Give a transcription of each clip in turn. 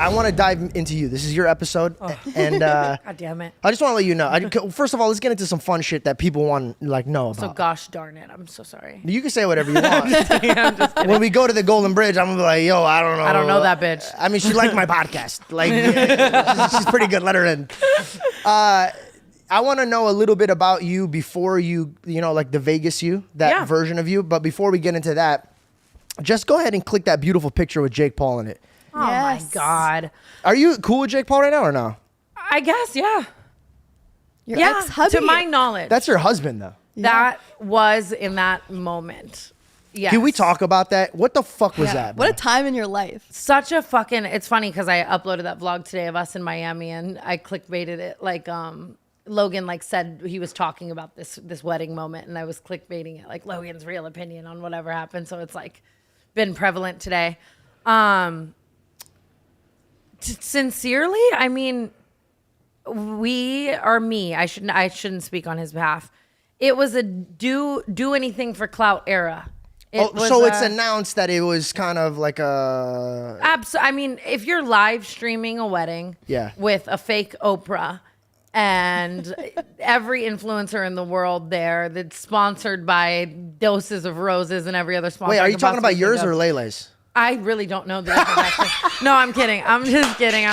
I want to dive into you. This is your episode, and God damn it. I just want to let you know. First of all, let's get into some fun shit that people want to know about. So gosh darn it, I'm so sorry. You can say whatever you want. I'm just kidding. When we go to the Golden Bridge, I'm gonna be like, yo, I don't know. I don't know that bitch. I mean, she liked my podcast. Like, she's pretty good. Let her in. I want to know a little bit about you before you know, like the Vegas you, that version of you. But before we get into that, just go ahead and click that beautiful picture with Jake Paul in it. Oh my God. Are you cool with Jake Paul right now or no? I guess, yeah. Your ex-hubby? To my knowledge. That's your husband, though. That was in that moment. Yes. Can we talk about that? What the fuck was that? What a time in your life. Such a fucking, it's funny because I uploaded that vlog today of us in Miami and I clickbaited it. Like, Logan like said he was talking about this wedding moment and I was clickbaiting it, like Logan's real opinion on whatever happened. So it's like been prevalent today. Sincerely, I mean, I shouldn't speak on his behalf. It was a do anything for clout era. So it's announced that it was kind of like a... I mean, if you're live streaming a wedding with a fake Oprah and every influencer in the world there that's sponsored by Doses of Roses and every other sponsor. Wait, are you talking about yours or Lele's? I really don't know the information. No, I'm kidding. I'm just kidding.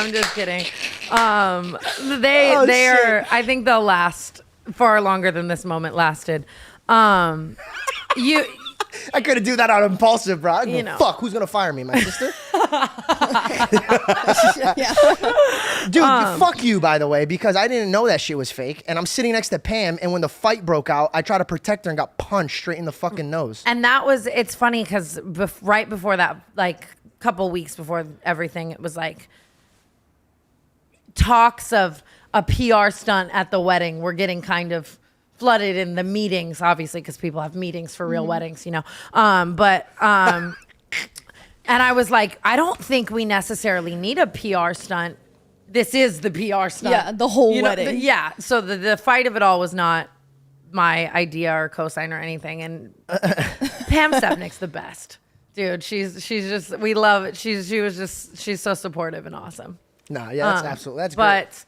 They are. I think they'll last far longer than this moment lasted. I couldn't do that on impulsive, bro. Fuck, who's gonna fire me? My sister? Dude, fuck you, by the way, because I didn't know that shit was fake. And I'm sitting next to Pam, and when the fight broke out, I tried to protect her and got punched straight in the fucking nose. And it's funny because right before that, like a couple weeks before everything, it was like talks of a PR stunt at the wedding were getting kind of flooded in the meetings, obviously, because people have meetings for real weddings, you know. And I was like, I don't think we necessarily need a PR stunt. This is the PR stunt. Yeah, the whole wedding. So the fight of it all was not my idea or cosign or anything. And Pam Stepnick's the best, dude. She's just, we love it. She's so supportive and awesome. No, yeah, that's absolutely, that's great. But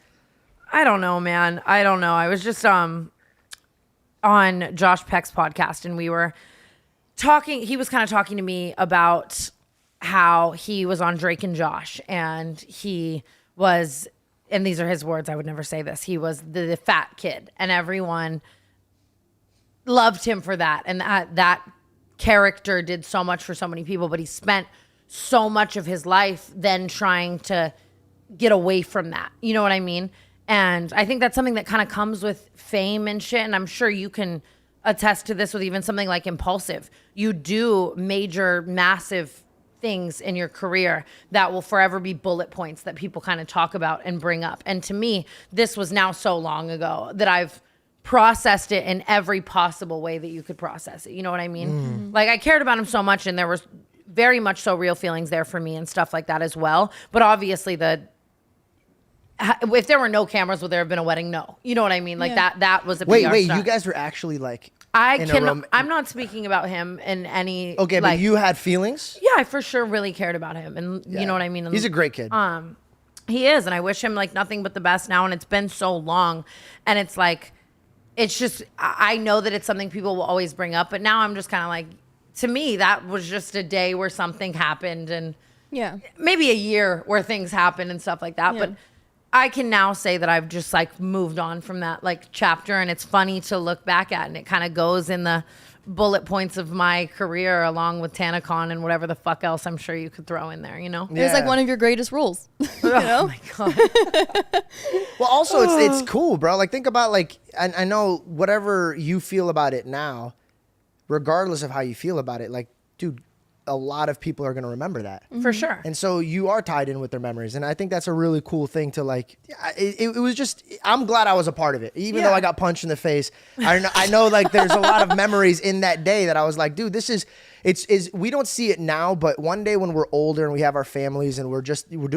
I don't know, man. I don't know. I was just on Josh Peck's podcast and we were talking, he was kind of talking to me about how he was on Drake and Josh and he was, and these are his words, I would never say this, he was the fat kid and everyone loved him for that. And that character did so much for so many people, but he spent so much of his life then trying to get away from that. You know what I mean? And I think that's something that kind of comes with fame and shit. And I'm sure you can attest to this with even something like Impulsive. You do major, massive things in your career that will forever be bullet points that people kind of talk about and bring up. And to me, this was now so long ago that I've processed it in every possible way that you could process it. You know what I mean? Like I cared about him so much and there was very much so real feelings there for me and stuff like that as well. But obviously if there were no cameras, would there have been a wedding? No. You know what I mean? Like that was a PR Wait, stunt. you guys were actually like... I'm not speaking about him in any... Okay, but you had feelings? Yeah, I for sure really cared about him. And you know what I mean? And, he's a great kid. He is. And I wish him like nothing but the best now. And it's been so long. And it's like, it's just, I know that it's something people will always bring up. But now I'm just kind of like, to me, that was just a day where something happened. And maybe a year where things happened and stuff like that. But I can now say that I've just like moved on from that like chapter and it's funny to look back at and it kind of goes in the bullet points of my career along with TanaCon and whatever the fuck else I'm sure you could throw in there, you know? It was like one of your greatest roles. You know? Oh my God. Well, also it's cool, bro. Like think about like, I know whatever you feel about it now, regardless of how you feel about it, like, dude, a lot of people are going to remember that. For sure. And so you are tied in with their memories. And I think that's a really cool thing to like, it was just, I'm glad I was a part of it. Even though I got punched in the face. I know like there's a lot of memories in that day that I was like, dude, this is, we don't see it now, but one day when we're older and we have our families and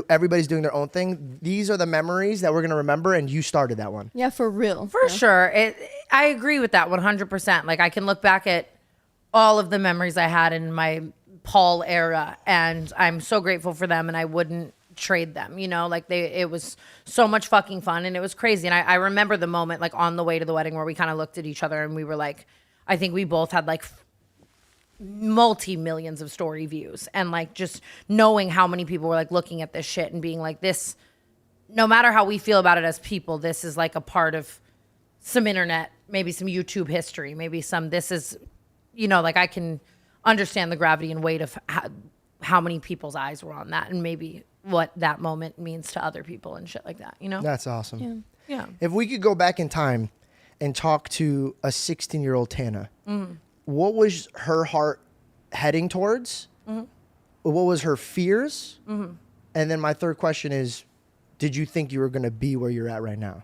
everybody's doing their own thing, these are the memories that we're going to remember. And you started that one. Yeah, for real. For sure. I agree with that 100%. Like I can look back at all of the memories I had in my Paul era and I'm so grateful for them and I wouldn't trade them, you know, like it was so much fucking fun and it was crazy. And I remember the moment like on the way to the wedding where we kind of looked at each other and we were like, I think we both had like multi-millions of story views, and like just knowing how many people were like looking at this shit and being like, this, no matter how we feel about it as people, this is like a part of some internet, maybe some YouTube history, maybe some, this is, you know, like I can understand the gravity and weight of how many people's eyes were on that and maybe what that moment means to other people and shit like that, you know? That's awesome. Yeah. If we could go back in time and talk to a 16-year-old Tana, what was her heart heading towards? What was her fears? And then my third question is, did you think you were going to be where you're at right now?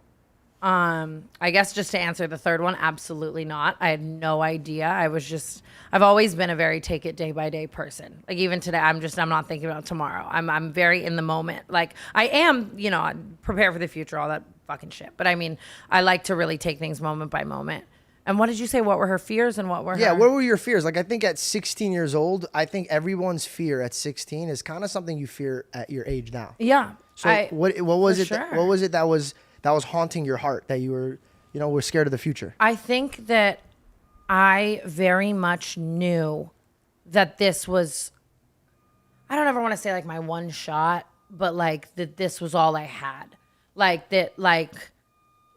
I guess just to answer the third one, absolutely not. I had no idea. I've always been a very take it day by day person. Like even today, I'm not thinking about tomorrow. I'm very in the moment. Like I am, you know, prepare for the future, all that fucking shit. But I mean, I like to really take things moment by moment. And what did you say? What were her fears and what were her? Yeah, what were your fears? Like I think at 16 years old, I think everyone's fear at 16 is kind of something you fear at your age now. Yeah. So what was it? Sure. What was it that was haunting your heart, that you were, you know, were scared of the future? I think that I very much knew that this was, I don't ever want to say like my one shot, but like that this was all I had. Like that, like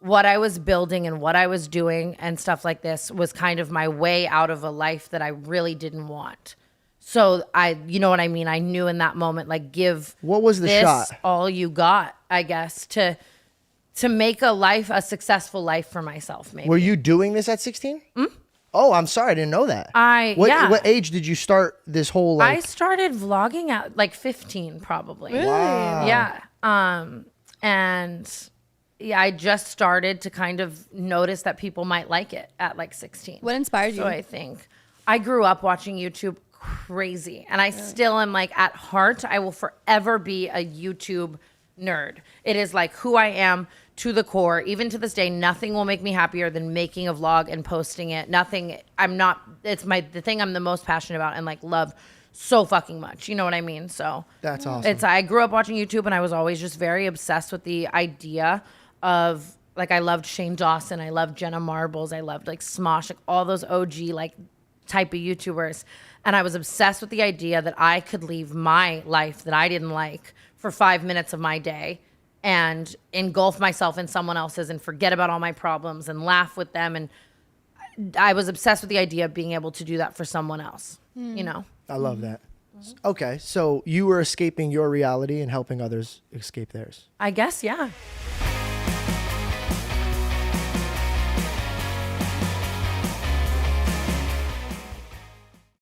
what I was building and what I was doing and stuff like this was kind of my way out of a life that I really didn't want. So you know what I mean? I knew in that moment, like what was the this shot? All you got, I guess, to make a successful life for myself, maybe. Were you doing this at 16? Oh, I'm sorry. I didn't know that. What age did you start this whole like? I started vlogging at like 15 probably. Really? Wow. Yeah. And yeah, I just started to kind of notice that people might like it at like 16. What inspired you? So I think I grew up watching YouTube crazy, and I still am like, at heart, I will forever be a YouTube nerd. It is like who I am to the core. Even to this day, nothing will make me happier than making a vlog and posting it. It's the thing I'm the most passionate about and like love so fucking much. You know what I mean? So That's awesome. I grew up watching YouTube, and I was always just very obsessed with the idea of like, I loved Shane Dawson, I loved Jenna Marbles, I loved like Smosh, like all those OG like type of YouTubers. And I was obsessed with the idea that I could leave my life that I didn't like for 5 minutes of my day and engulf myself in someone else's and forget about all my problems and laugh with them. And I was obsessed with the idea of being able to do that for someone else, you know? I love that. Okay, so you were escaping your reality and helping others escape theirs. I guess, yeah.